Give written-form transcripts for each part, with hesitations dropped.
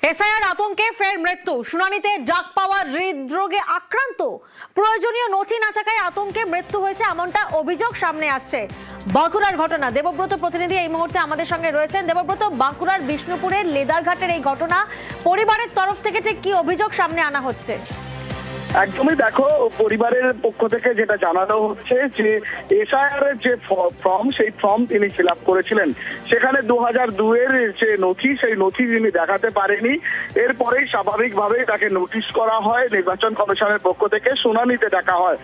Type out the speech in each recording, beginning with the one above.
SIR আতঙ্কে ফের মৃত্যু, শুনানিতে ডাক পাওয়া হৃদরোগে আক্রান্ত, প্রয়োজনীয় নথি না থাকায় আতঙ্কে মৃত্যু হয়েছে এমনটা অভিযোগ সামনে আসছে। বাঁকুড়ার ঘটনা, দেবব্রত প্রতিনিধি এই মুহূর্তে আমাদের সঙ্গে রয়েছেন। দেবব্রত, বাঁকুড়ার বিষ্ণুপুরের লেদারঘাটের এই ঘটনা, পরিবারের তরফ থেকে ঠিক কি অভিযোগ সামনে আনা হচ্ছে? একদমই, দেখো, পরিবারের পক্ষ থেকে যেটা জানানো হচ্ছে যে এসআইআর এর যে ফর্ম, সেই ফর্ম তিনি ফিল আপ করেছিলেন, সেখানে 2002 এর যে নথি, সেই নথি তিনি দেখাতে পারেনি। এরপরেই স্বাভাবিকভাবেই তাকে নোটিশ করা হয়, নির্বাচন কমিশনের পক্ষ থেকে শুনানিতে ডাকা হয়।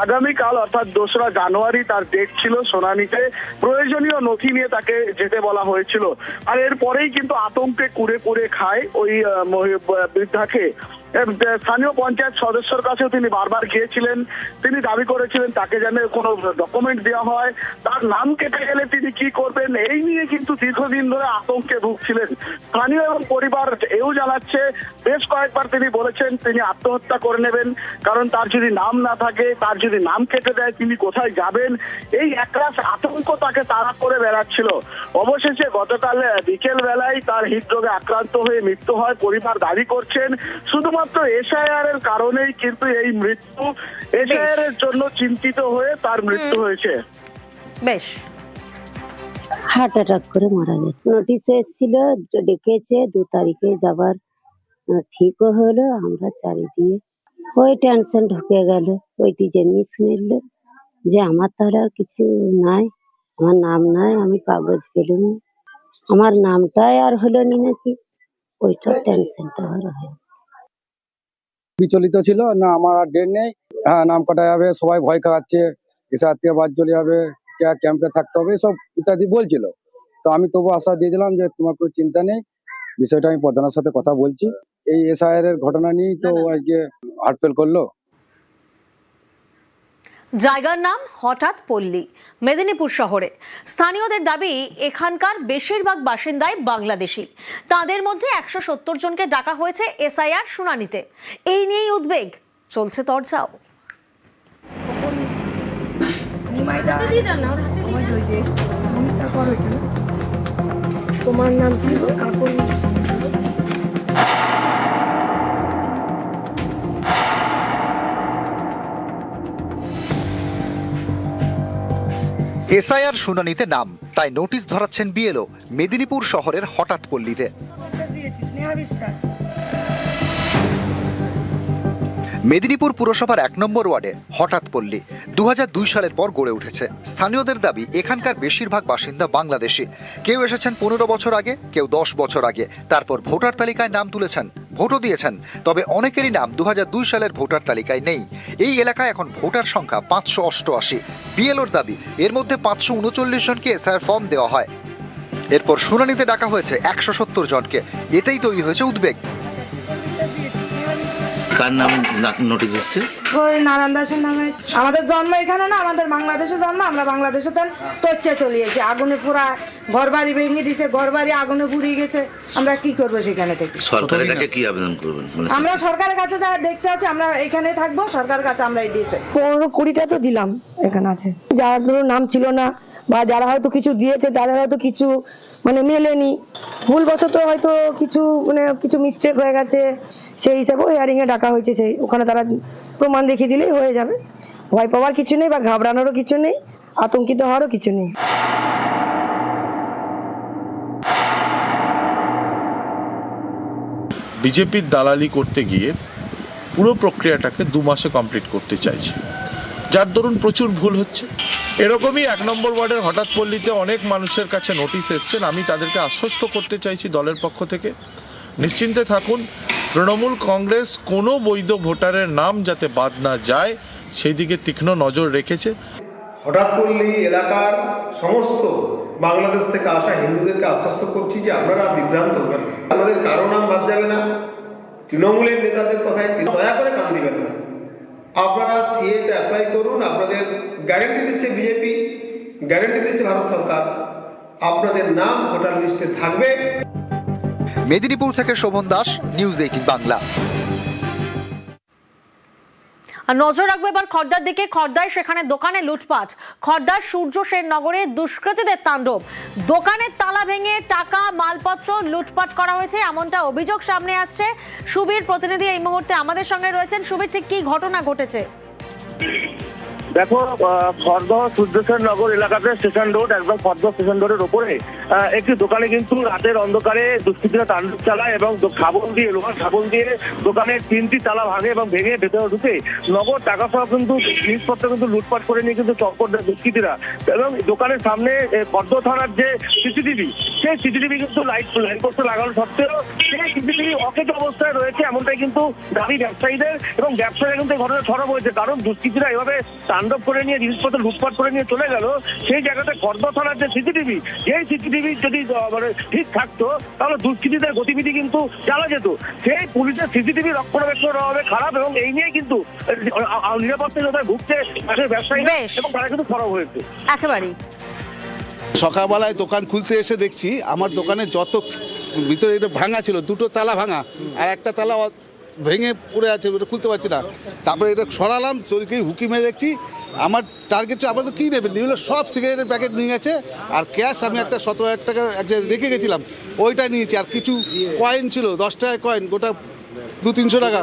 আগামীকাল অর্থাৎ 2রা জানুয়ারি তার ডেট ছিল শুনানিতে। প্রয়োজনীয় নথি নিয়ে তাকে যেতে বলা হয়েছিল। আর এরপরেই কিন্তু আতঙ্কে কুড়ে কুড়ে খায় ওই বৃদ্ধাকে। স্থানীয় পঞ্চায়েত সদস্যের কাছেও তিনি বারবার গিয়েছিলেন। তিনি দাবি করেছিলেন তাকে যেন কোনো ডকুমেন্ট দেওয়া হয়, তার নাম কেটে গেলে তিনি কি করবেন, এই নিয়ে কিন্তু দীর্ঘদিন ধরে আতঙ্কে ভুগছিলেন। স্থানীয় এবং পরিবার এও জানাচ্ছে, বেশ কয়েকবার তিনি বলেছেন তিনি আত্মহত্যা করে নেবেন, কারণ তার যদি নাম না থাকে, তার যদি নাম কেটে দেয়, তিনি কোথায় যাবেন, এই একরাশ আতঙ্ক তাকে তাড়া করে বেড়াচ্ছিল। অবশেষে গতকাল বিকেল বেলায় তার হৃদরোগে আক্রান্ত হয়ে মৃত্যু হয়। পরিবার দাবি করছেন শুধুমাত্র এসআইআর এর কারণেই কিন্তু এই মৃত্যু, এসআইআর এর জন্য চিন্তিত হয়ে তার মৃত্যু হয়েছে। বেশ, হার্ট অ্যাটাক করে মারা গেছে। নোটিশে এসেছিল, ডেকেছে 2 তারিখে যাবার, ঠিকও হলো। আমরা চারিদিকে ওই টেনশন ঢুকে গেল। ওইটি যেমনি শুনল যে আমার তার আর কিছু নাই, আমার নাম নাই, আমি কাগজ পেলুম, আমার নামটাই আর হলো নি নাকি, ওইটা টেনশনটা আর হয়। বিচলিত ছিল না, আমার আর ডেট নেই, হ্যাঁ নাম কাটা যাবে, সবাই ভয় খাওয়াচ্ছে, এসে আত্মীয় বাদ চলে যাবে, ক্যাম্পে থাকতে হবে, সব ইত্যাদি বলছিল। তো আমি তবু আশা দিয়েছিলাম যে তোমার কোনো চিন্তা নেই, বিষয়টা আমি প্রধানের সাথে কথা বলছি। এই এসআইআর এর ঘটনা নিয়েই তো আজকে হার্টফেল করলো। জায়গার নাম হঠাৎ পল্লী, মেদিনীপুর শহরে। স্থানীয়দের দাবি, এখানকার বেশিরভাগ বাসিন্দাই বাংলাদেশি। তাদের মধ্যে 170 জনকে ডাকা হয়েছে এসআইআর শুনানিতে। এই নিয়েই উদ্বেগ, চলছে তরজাও। তোমার নাম কি? এসআইআর শুনানিতে নাম, তাই নোটিশ ধরাচ্ছেন বিএলও মেদিনীপুর শহরের হঠাৎ পল্লীতে। মেদিনীপুর পুরসভার 1 নম্বর ওয়ার্ডে হঠাৎ পল্লী 2002 সালের পর গড়ে উঠেছে। স্থানীয়দের দাবি, এখানকার বেশিরভাগ বাসিন্দা বাংলাদেশি। কেউ এসেছেন 15 বছর আগে, কেউ 10 বছর আগে, তারপর ভোটার তালিকায় নাম তুলেছেন, ভোটও দিয়েছেন। তবে অনেকেরই নাম 2002 সালের ভোটার তালিকায় নেই। এই এলাকায় এখন ভোটার সংখ্যা 588। বিএলওর দাবি, এর মধ্যে 539 জনকে এসআইআর ফর্ম দেওয়া হয়। এরপর শুনানিতে ডাকা হয়েছে 170 জনকে। এতেই তৈরি হয়েছে উদ্বেগ। কার নাম নোটিশ এসছে? নারায়ণ দাসের নামে। আমাদের জন্ম এখানে না, আমাদের বাংলাদেশে জন্ম, আমরা বাংলাদেশে তচ্ছে চলে গেছি। আগুনে পুরা ঘর বাড়ি ভেঙে দিছে, ঘর বাড়ি আগুনে পুড়িয়ে গেছে। আমরা কি করবো সেখানে থেকে? সরকারের কাছে কি আবেদন করবেন? আমরা সরকারের কাছে যা দেখতে আছে, আমরা এখানে থাকবো, সরকারের কাছে আমরা দিয়েছে 15-20টা তো দিলাম। এখানে আছে যারা ধরুন নাম ছিল না, বা যারা হয়তো কিছু দিয়েছে, তাদের হয়তো কিছু মেলেনি, ভুলবশত হয়তো কিছু মিস্টেক হয়ে গেছে, সেই হিসাবে হিয়ারিং এ ডাকা হয়েছে। সেই ওখানে তারা প্রমাণ দেখিয়ে দিলেই হয়ে যাবে। ভয় পাওয়ার কিছু নেই, বা ঘাবড়ানোরও কিছু নেই, আতঙ্কিত হওয়ারও কিছু নেই। বিজেপির দালালি করতে গিয়ে পুরো প্রক্রিয়াটাকে 2 মাসে কমপ্লিট করতে চাইছে, যার দরুন প্রচুর ভুল হচ্ছে। এরকমই 1 নম্বর ওয়ার্ডের হঠাৎ পল্লীতে অনেক মানুষের কাছে নোটিশ এসছেন। আমি তাদেরকে আশ্বস্ত করতে চাইছি দলের পক্ষ থেকে, নিশ্চিন্তে থাকুন, তৃণমূল কংগ্রেস কোনো বৈধ ভোটারের নাম যাতে বাদ না যায় সেই দিকে তীক্ষ্ণ নজর রেখেছে। হঠাৎপল্লী এলাকার সমস্ত বাংলাদেশ থেকে আসা হিন্দুদেরকে আশ্বস্ত করছি যে আপনারা বিভ্রান্ত হবেন না, আমাদের কারো নাম বাদ যাবে না। তৃণমূলের নেতাদের কথায় দয়া করে কান দিবেন না। আপনারা সিএতে অ্যাপ্লাই করুন, আপনাদের গ্যারেন্টি দিচ্ছে বিজেপি, গ্যারেন্টি দিচ্ছে ভারত সরকার, আপনাদের নাম ভোটার লিস্টে থাকবে। মেদিনীপুর থেকে শোভন দাস, নিউজ 18 বাংলা। আর নজর রাখবো এবার খড়দার দিকে। খড়দায় সেখানে দোকানে লুটপাট। খড়দার সূর্য সেন নগরে দুষ্কৃতীদের তাণ্ডব। দোকানের তালা ভেঙে টাকা মালপত্র লুটপাট করা হয়েছে, এমনটা অভিযোগ সামনে আসছে। সুবীর প্রতিনিধি এই মুহূর্তে আমাদের সঙ্গে রয়েছেন। সুবীর, ঠিক কি ঘটনা ঘটেছে? দেখো, খড়দহ সূর্যসেন নগর এলাকাতে স্টেশন রোড, একদম খড়দহ স্টেশন রোডের ওপরে একটি দোকানে কিন্তু রাতের অন্ধকারে দুষ্কৃতীরা তাণ্ডব চালায় এবং লোহার শাবল দিয়ে দোকানের 3টি তালা ভাঙে এবং ভেঙে ভেতরে ঢুকে নগদ টাকা সহ কিন্তু জিনিসপত্র কিন্তু লুটপাট করে নিয়ে কিন্তু চক্কর দেয় দুষ্কৃতীরা। এবং দোকানের সামনে খড়দহ থানার যে সিসিটিভি, সেই সিসিটিভি কিন্তু লাইট পোস্টে লাগানো সত্ত্বেও সেই সিসিটিভি অকেজ অবস্থায় রয়েছে, এমনটাই কিন্তু দাবি ব্যবসায়ীদের। এবং ব্যবসায়ীরা কিন্তু ঘটনা ছড়াব হয়েছে, কারণ দুষ্কৃতীরা এভাবে তাণ্ডব করে নিয়ে জিনিসপত্র লুটপাট করে নিয়ে চলে গেল। সেই জায়গাতে খড়দহ থানার যে সিসিটিভি, সেই সিসিটিভি যদি ঠিক থাকতো তাহলে দুষ্কৃতীদের গতিবিধি কিন্তু জানা যেত। সেই পুলিশের সিসিটিভি রক্ষণাবেক্ষণ হবে খারাপ, এবং এই নিয়ে কিন্তু নিরাপত্তাহীনতায় ভুগছে ব্যবসায়ীরা এবং তারা কিন্তু ছড়াব হয়েছে। একেবারেই সকালবেলায় দোকান খুলতে এসে দেখছি আমার দোকানে যত ভিতরে এটা ভাঙা ছিল, 2টো তালা ভাঙা আর একটা তালা ভেঙে পড়ে আছে, ওটা খুলতে পারছি না। তারপরে এটা সরালাম, চোরকে হুকি মেরে দেখছি আমার টার্গেট আমার তো কী নেবেন, এগুলো সব সিগারেটের প্যাকেট নিয়ে গেছে। আর ক্যাশ আমি একটা 17,000 টাকা রেখে গেছিলাম, ওইটা নিয়েছি। আর কিছু কয়েন ছিল, 10 টাকার কয়েন, গোটা 200-300 টাকা।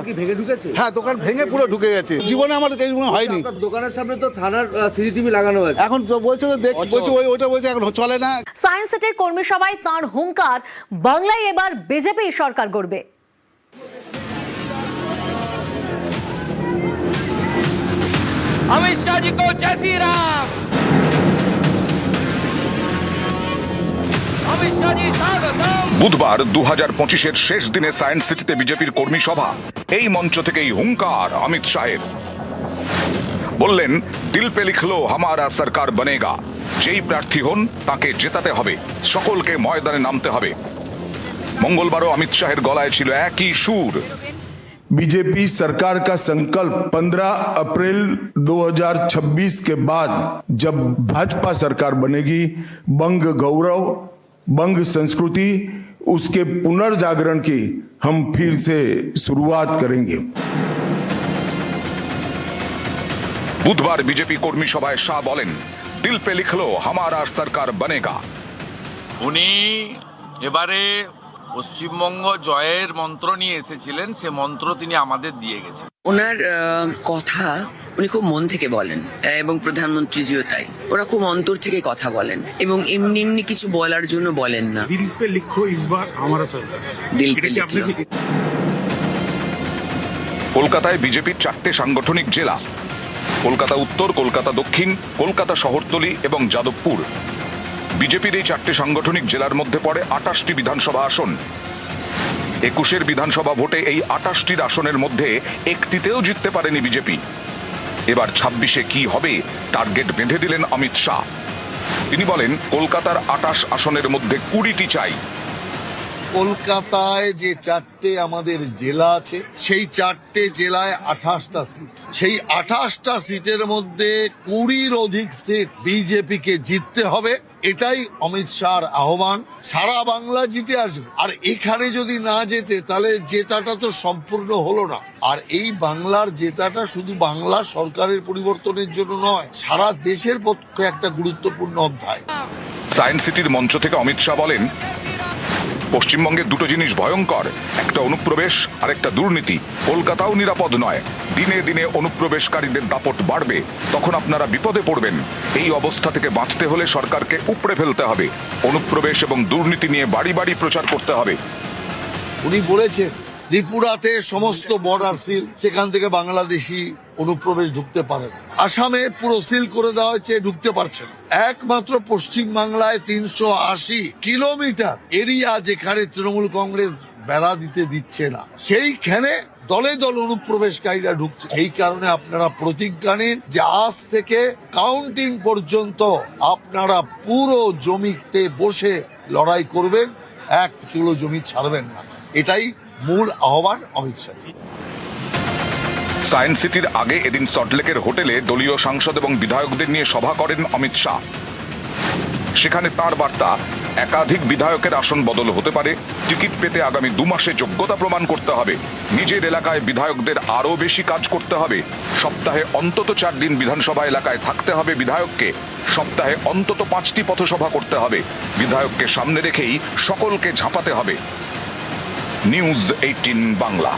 হ্যাঁ, দোকান ভেঙে পুরো ঢুকে গেছে। জীবনে আমার এই হয়নি। দোকানের সামনে তো থানার সিসিটিভি লাগানো আছে, এখন বলছে তো বলছে ওইটা বলছে এখন চলে না। সায়েন্স সিটির কর্মী সভায় তাঁর হুঙ্কার, বাংলায় এবার বিজেপি সরকার গড়বে। अमित शाह जी को जय श्री राम। अमित शाह जी स्वागतम। বুধবার 2025-এর শেষ দিনে সায়েন্স সিটিতে বিজেপির কর্মী সভা। এই মঞ্চ থেকেই হুঙ্কার অমিত শাহের। বললেন, দিল পে লিখলো হামারা সরকার বনেগা। যেই প্রার্থী হন তাকে জেতাতে হবে, সকলকে ময়দানে নামতে হবে। মঙ্গলবারও অমিত শাহের গলায় ছিল একই সুর। बीजेपी सरकार का संकल्प 15 अप्रैल 2026 के बाद जब भाजपा सरकार बनेगी, बंग गौरव, बंग संस्कृति, उसके पुनर्जागरण की हम फिर से शुरुआत करेंगे। বুধবার বিজেপি কর্মী সভায় শাহ বলেন, দিল পে লিখলো হামারা সরকার বনেগা। উনি এবারে পশ্চিমবঙ্গ জয়ের মন্ত্র নিয়ে এসেছিলেন, সে মন্ত্র তিনি আমাদের দিয়ে গেছেন। ওনার কথা উনি খুব মন থেকে বলেন এবং প্রধানমন্ত্রীজিও তাই। ওরা খুব অন্তর থেকে কথা বলেন এবং এমনি এমনি কিছু বলার জন্য বলেন না। দিল পে লিখো ইসবার হামারা সরকার। দিল পে লিখো। কলকাতায় বিজেপির 4টে সাংগঠনিক জেলা, কলকাতা উত্তর, কলকাতা দক্ষিণ, কলকাতা শহরতলি এবং যাদবপুর। বিজেপির এই 4টে সাংগঠনিক জেলার মধ্যে পড়ে 28টি বিধানসভা আসন। 21-এর বিধানসভা ভোটে এই 28টির আসনের মধ্যে একটিতেও জিততে পারেনি বিজেপি। এবার 26-এ কি হবে টার্গেট বেঁধে দিলেন অমিত শাহ। তিনি বলেন, কলকাতার 28 আসনের মধ্যে 20টি চাই। কলকাতায় যে 4টে আমাদের জেলা আছে, সেই 4টে জেলায় 28টা সিট। সেই 28টা সিটের মধ্যে 20-র অধিক সিট বিজেপিকে জিততে হবে। এটাই অমিত শাহর আহ্বান। সারা বাংলা জিতে আসবে, আর এখানে যদি না জেতে তাহলে জেতাটা তো সম্পূর্ণ হলো না। আর এই বাংলার জেতাটা শুধু বাংলা সরকারের পরিবর্তনের জন্য নয়, সারা দেশের পক্ষে একটা গুরুত্বপূর্ণ অধ্যায়। সায়েন্স সিটির মঞ্চ থেকে অমিত শাহ বলেন, পশ্চিমবঙ্গে 2টো জিনিস ভয়ঙ্কর, একটা অনুপ্রবেশ আর একটা দুর্নীতি। কলকাতাও নিরাপদ নয়। দিনে দিনে অনুপ্রবেশকারীদের দাপট বাড়বে, তখন আপনারা বিপদে পড়বেন। এই অবস্থা থেকে বাঁচতে হলে সরকারকে উপড়ে ফেলতে হবে। অনুপ্রবেশ এবং দুর্নীতি নিয়ে বাড়ি বাড়ি প্রচার করতে হবে। উনি বলেছেন, ত্রিপুরাতে সমস্ত বর্ডার সিল, সেখান থেকে বাংলাদেশি অনুপ্রবেশ ঢুকতে পারে না। আসামে পুরো সিল করে দেওয়া হয়েছে, ঢুকতে পারছে না। একমাত্র পশ্চিম বাংলায় 380 কিলোমিটার এরিয়া যেখানে তৃণমূল কংগ্রেস বেড়া দিতে দিচ্ছে না, সেইখানে দলে দল অনুপ্রবেশকারীরা ঢুকছে। এই কারণে আপনারা প্রতিজ্ঞা নিন যে আজ থেকে কাউন্টিং পর্যন্ত আপনারা পুরো জমিতে বসে লড়াই করবেন, এক চুলো জমি ছাড়বেন না। এটাই মূল আহ্বান অমিত শাহ। সায়েন্স সিটির আগে এদিন সল্টলেকের হোটেলে দলীয় সাংসদ এবং বিধায়কদের নিয়ে সভা করেন অমিত শাহ। সেখানে তার বার্তা, একাধিক বিধায়কের আসন বদল হতে পারে। টিকিট পেতে আগামী 2 মাসে যোগ্যতা প্রমাণ করতে হবে। নিজের এলাকায় বিধায়কদের আরো বেশি কাজ করতে হবে। সপ্তাহে অন্তত 4 দিন বিধানসভা এলাকায় থাকতে হবে বিধায়ককে। সপ্তাহে অন্তত 5টি পথসভা করতে হবে। বিধায়ককে সামনে রেখেই সকলকে ঝাঁপাতে হবে। নিউজ 18 বাংলা।